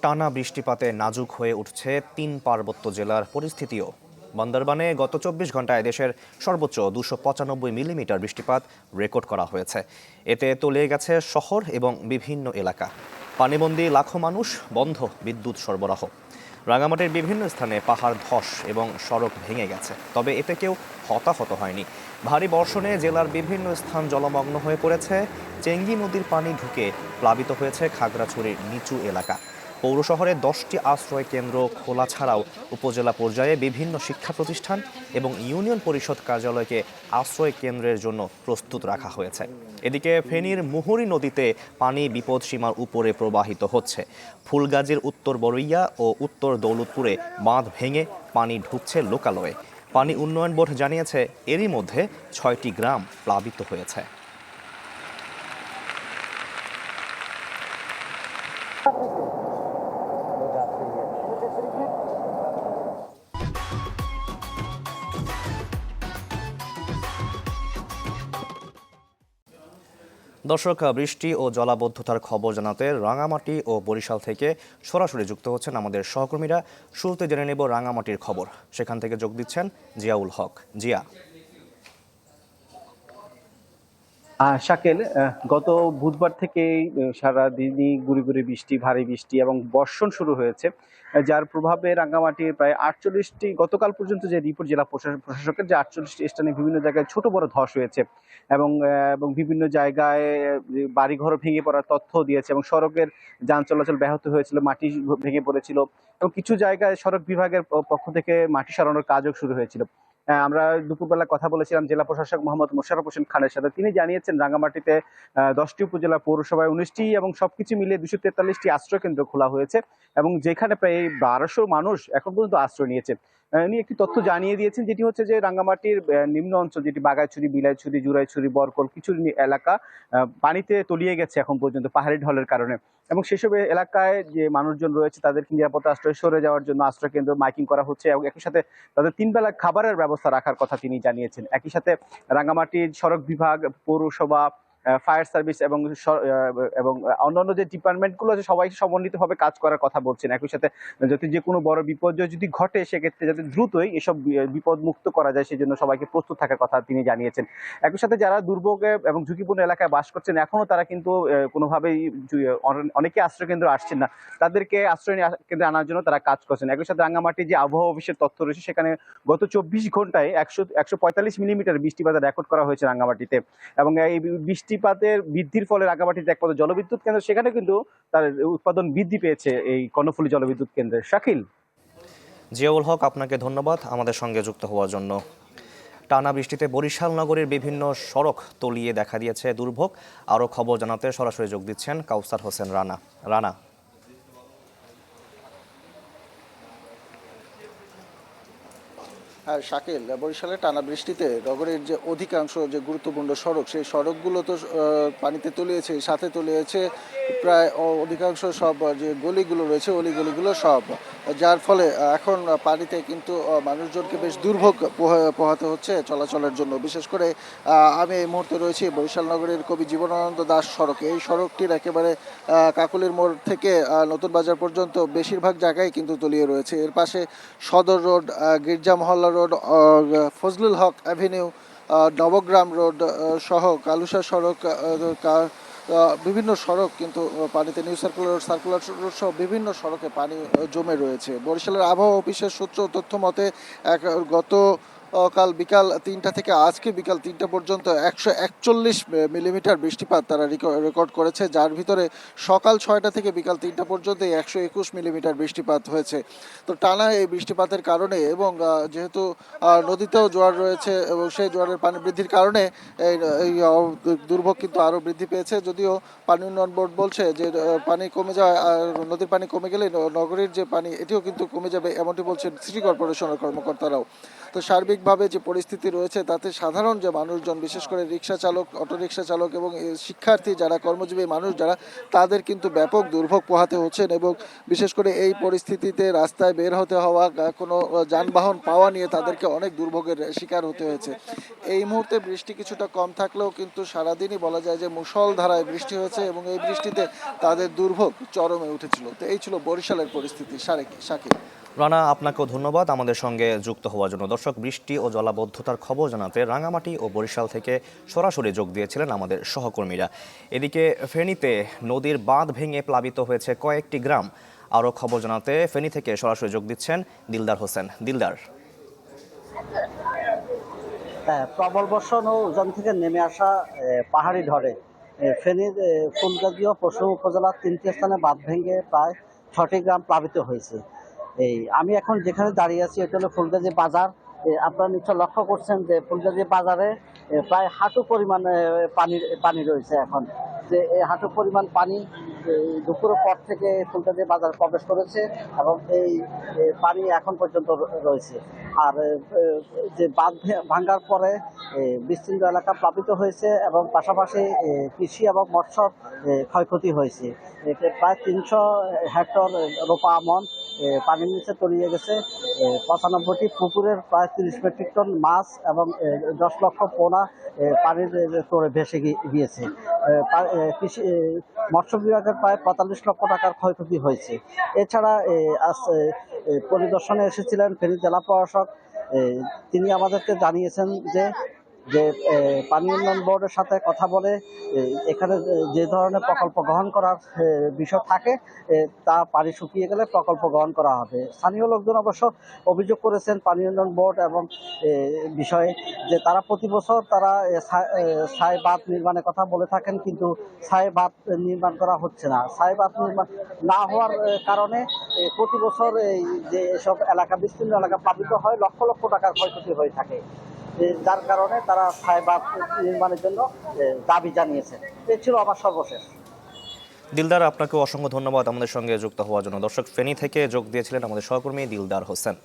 টানা বৃষ্টিপাতে নাজুক হয়ে উঠছে ৩ পার্বত্য জেলার পরিস্থিতিও। বান্দরবানে গত ২৪ ঘন্টায় দেশের সর্বোচ্চ ২৯৫ মিলিমিটার বৃষ্টিপাত রেকর্ড করা হয়েছে। এতে তলিয়ে গেছে শহর এবং বিভিন্ন এলাকা। পানিবন্দী লাখো মানুষ, বন্ধ বিদ্যুৎ সরবরাহ। রাঙামাটির বিভিন্ন স্থানে পাহাড় ধস এবং সড়ক ভেঙে গেছে, তবে এতে কেউ হতাহত হয়নি। ভারী বর্ষণে জেলার বিভিন্ন স্থান জলমগ্ন হয়ে পড়েছে। চেঙ্গি নদীর পানি ঢুকে প্লাবিত হয়েছে খাগড়াছড়ির নিচু এলাকা। পৌর শহরে 10টি আশ্রয় কেন্দ্র খোলা ছাড়াও উপজেলা পর্যায়ে বিভিন্ন শিক্ষা প্রতিষ্ঠান এবং ইউনিয়ন পরিষদ কার্যালয়কে আশ্রয় কেন্দ্রের জন্য প্রস্তুত রাখা হয়েছে। এদিকে ফেনীর মুহুরী নদীতে পানি বিপদসীমার উপরে প্রবাহিত হচ্ছে। ফুলগাজীর উত্তর বরইয়া ও উত্তর দৌলতপুরে বাঁধ ভেঙে পানি ঢুকছে লোকালয়ে। পানি উন্নয়ন বোর্ড জানিয়েছে এরই মধ্যে 6টি গ্রাম প্লাবিত হয়েছে। দর্শক, বৃষ্টি ও জলাবদ্ধতার খবর জানাতে রাঙামাটি ও বরিশাল থেকে সরাসরি যুক্ত হচ্ছেন আমাদের সহকর্মীরা। শুরুতে জেনে নেব রাঙামাটির খবর। সেখান থেকে যোগ দিচ্ছেন জিয়াউল হক। জিয়া। শাকিল, গত বুধবার থেকেই সারা দিনই গুড়ি গুড়ি বৃষ্টি, ভারী বৃষ্টি এবং বর্ষণ শুরু হয়েছে, যার প্রভাবে রাঙ্গামাটির প্রায় 48টি, গতকাল পর্যন্ত যে রিপোর্ট জেলা প্রশাসকের, যে 48টি স্থানে বিভিন্ন জায়গায় ছোট বড় ধস হয়েছে এবং এবং বিভিন্ন জায়গায় বাড়িঘর ভেঙে পড়ার তথ্য দিয়েছে এবং সড়কের যান চলাচল ব্যাহত হয়েছিল, মাটি ভেঙে পড়েছিল এবং কিছু জায়গায় সড়ক বিভাগের পক্ষ থেকে মাটি সরানোর কাজও শুরু হয়েছিল। আমরা দুপুরবেলা কথা বলেছিলাম জেলা প্রশাসক মোহাম্মদ মোশাররফ হোসেন খানের সাথে। তিনি জানিয়েছেন রাঙ্গামাটিতে 10টি উপজেলা, পৌরসভায় 19টি এবং সবকিছু মিলিয়ে 243টি আশ্রয় কেন্দ্র খোলা হয়েছে এবং যেখানে প্রায় 1200 মানুষ এখন পর্যন্ত আশ্রয় নিয়েছে। উনি একটি তথ্য জানিয়ে দিয়েছেন, যেটি হচ্ছে যে রাঙ্গামাটির নিম্ন অঞ্চল, যেটি বাগাইছড়ি, বিলাইছড়ি, জুরাইছড়ি, বরকল, কিছু এলাকা পানিতে তলিয়ে গেছে এখন পর্যন্ত পাহাড়ি ঢলের কারণে এবং সেসব এলাকায় যে মানুষজন রয়েছে তাদেরকে নিরাপদ আশ্রয় সরে যাওয়ার জন্য আশ্রয় কেন্দ্র মাইকিং করা হচ্ছে এবং একই সাথে তাদের 3 বেলা খাবারের ব্যবস্থা রাখার কথা তিনি জানিয়েছেন। একই সাথে রাঙ্গামাটির সড়ক বিভাগ, পৌরসভা, ফায়ার সার্ভিস এবং অন্যান্য যে ডিপার্টমেন্টগুলো আছে সবাই সমন্বিতভাবে কাজ করার কথা বলছেন। একই সাথে যাতে যে কোনো বড় বিপর্যয় যদি ঘটে সেক্ষেত্রে যাতে দ্রুতই এসব বিপদ মুক্ত করা যায় সেজন্য সবাইকে প্রস্তুত থাকার কথা তিনি জানিয়েছেন। একই সাথে যারা দুর্ভোগে এবং ঝুঁকিপূর্ণ এলাকায় বাস করছেন এখনো তারা কিন্তু কোনোভাবেই অনেকে আশ্রয় কেন্দ্র আসছেন না, তাদেরকে আশ্রয় কেন্দ্রে আনার জন্য তারা কাজ করছেন। একই সাথে রাঙ্গামাটি যে আবহাওয়া অফিসের তথ্য রয়েছে সেখানে গত 24 ঘন্টায় 145 মিলিমিটার বৃষ্টিপাত রেকর্ড করা হয়েছে রাঙ্গামাটিতে এবং এই বৃষ্টিপাতের বৃদ্ধির ফলে রাঙ্গামাটিতে একমাত্র জলবিদ্যুৎ কেন্দ্র, সেখানে কিন্তু তার উৎপাদন বৃদ্ধি পেয়েছে এই কর্ণফুলী জলবিদ্যুৎ কেন্দ্রে। শাকিল। জিয়াউল হক, আপনাকে ধন্যবাদ আমাদের সঙ্গে যুক্ত হওয়ার জন্য। টানা বৃষ্টিতে বরিশাল নগরীর বিভিন্ন সড়ক তলিয়ে দেখা দিয়েছে দুর্ভোগ। আরও খবর জানাতে সরাসরি যোগ দিচ্ছেন কাউসার হোসেন রানা। রানা। শাকিল, বরিশালে টানা বৃষ্টিতে নগরের যে অধিকাংশ যে গুরুত্বপূর্ণ সড়ক, সেই সড়কগুলো তো পানিতে তলিয়েছে, সাথে তলিয়েছে প্রায় অধিকাংশ সব যে গলিগুলো রয়েছে অলিগলিগুলো সব, যার ফলে এখন পানিতে কিন্তু মানুষজনকে বেশ দুর্ভোগ পোহাতে হচ্ছে চলাচলের জন্য। বিশেষ করে আমি এই মুহূর্তে রয়েছি বরিশাল নগরের কবি জীবনানন্দ দাশ সড়কে। এই সড়কটির একেবারে কাকুলির মোড় থেকে নতুন বাজার পর্যন্ত বেশিরভাগ জায়গায় কিন্তু তলিয়ে রয়েছে। এর পাশে সদর রোড, গির্জা মহল্লা রোড, ফজলুল হক অ্যাভিনিউ, নবগ্রাম রোড সহ কালুসা সড়ক, বিভিন্ন সড়ক কিন্তু পানিতে, নিউ সার্কুলার রোড সহ বিভিন্ন সড়কে পানি জমে রয়েছে। বরিশালের আবহাওয়া অফিসের সূত্র তথ্য মতে গত কাল বিকাল 3টা থেকে আজকে বিকাল 3টা পর্যন্ত 141 মিলিমিটার বৃষ্টিপাত তারা রেকর্ড করেছে, যার ভিতরে সকাল 6টা থেকে বিকাল 3টা পর্যন্ত 121 মিলিমিটার বৃষ্টিপাত হয়েছে। তো টানা এই বৃষ্টিপাতের কারণে এবং যেহেতু নদীতেও জোয়ার রয়েছে এবং সেই জোয়ারের পানি বৃদ্ধির কারণে এই দুর্ভোগ কিন্তু আরও বৃদ্ধি পেয়েছে। যদিও পানি উন্নয়ন বোর্ড বলছে যে পানি কমে যাওয়া, নদীর পানি কমে গেলে নগরীর যে পানি এটিও কিন্তু কমে যাবে, এমনটি বলছেন সিটি কর্পোরেশনের কর্মকর্তারাও। তো সার্বিক আর্থিকভাবে যে পরিস্থিতি রয়েছে তাতে সাধারণ যে মানুষজন, বিশেষ করে রিক্সা চালক, অটোরিক্সা চালক এবং শিক্ষার্থী যারা, কর্মজীবী মানুষ যারা, তাদের কিন্তু ব্যাপক দুর্ভোগ পোহাতে হচ্ছেন। এবং বিশেষ করে এই পরিস্থিতিতে রাস্তায় বের হতে হওয়া, কোনো যানবাহন পাওয়া নিয়ে তাদেরকে অনেক দুর্ভোগের শিকার হতে হয়েছে। এই মুহূর্তে বৃষ্টি কিছুটা কম থাকলেও কিন্তু সারাদিনই বলা যায় যে মুষলধারায় বৃষ্টি হয়েছে এবং এই বৃষ্টিতে তাদের দুর্ভোগ চরমে উঠেছিল। তো এই ছিল বরিশালের পরিস্থিতি। শাকিব। রানা, আপনাকেও ধন্যবাদ আমাদের সঙ্গে যুক্ত হওয়ার জন্য। দর্শক, বৃষ্টি ও জলাবদ্ধতার খবর জানাতে রাঙামাটি ও বরিশাল থেকে সরাসরি যোগ দিয়েছিলেন আমাদের সহকর্মীরা। এদিকে ফেনীতে নদীর বাঁধ ভেঙে প্লাবিত হয়েছে কয়েকটি গ্রাম। আরও খবর জানাতে ফেনী থেকে সরাসরি যোগ দিচ্ছেন দিলদার হোসেন। দিলদার। প্রবল বর্ষণ ও উজান থেকে নেমে আসা পাহাড়ি ঢলে ফেনীর ফুলগাজী ও পশ্চিম উপজেলার 3টি স্থানে বাঁধ ভেঙে প্রায় 6টি গ্রাম প্লাবিত হয়েছে। আমি এখন যেখানে দাঁড়িয়ে আছি এটা হলো ফুলগাজী বাজার। আপনারা নিশ্চয় লক্ষ্য করছেন যে ফুলগাজী বাজারে প্রায় হাঁটু পরিমাণ পানি রয়েছে এখন। যে এই হাঁটু পরিমাণ পানি দুপুরের পর থেকে ফুলগাজী বাজার প্রবেশ করেছে এবং এই পানি এখন পর্যন্ত রয়েছে। আর যে বাঁধ ভাঙার পরে বিস্তীর্ণ এলাকা প্লাবিত হয়েছে এবং পাশাপাশি কৃষি এবং মৎস্য ক্ষয়ক্ষতি হয়েছে। প্রায় 300 হেক্টর রোপা আমন পানির নিচে তলিয়ে গেছে। 95টি পুকুরের প্রায় 30 মেট্রিক টন মাছ এবং 10 লক্ষ পোনা পানির তোড়ে ভেসে গিয়েছে। কৃষি মৎস্য বিভাগের প্রায় 45 লক্ষ টাকার ক্ষয়ক্ষতি হয়েছে। এছাড়া আজ পরিদর্শনে এসেছিলেন ফেনী জেলা প্রশাসক। তিনি আমাদেরকে জানিয়েছেন যে যে পানি উন্নয়ন বোর্ডের সাথে কথা বলে এখানে যে ধরনের প্রকল্প গ্রহণ করার বিষয় থাকে তা পানি শুকিয়ে গেলে প্রকল্প গ্রহণ করা হবে। স্থানীয় লোকজন অবশ্য অভিযোগ করেছেন পানি উন্নয়ন বোর্ড এবং বিষয়ে যে তারা প্রতি বছর তারা স্থায়ী বাঁধ নির্মাণের কথা বলে থাকেন, কিন্তু স্থায়ী বাঁধ নির্মাণ করা হচ্ছে না। স্থায়ী বাঁধ নির্মাণ না হওয়ার কারণে প্রতি বছর এই যে এসব এলাকা, বিস্তীর্ণ এলাকা প্লাবিত হয়, লক্ষ লক্ষ টাকার ক্ষয়ক্ষতি হয়ে থাকে। যার কারণে তারা স্থায়ী বাঁধ নির্মাণের জন্য দাবি জানিয়েছে। এ ছিল আমার সর্বশেষ। দিলদার, আপনাকেও অসংখ্য ধন্যবাদ আমাদের সঙ্গে যুক্ত হওয়ার জন্য। দর্শক, ফেনী থেকে যোগ দিয়েছিলেন আমাদের সহকর্মী দিলদার হোসেন।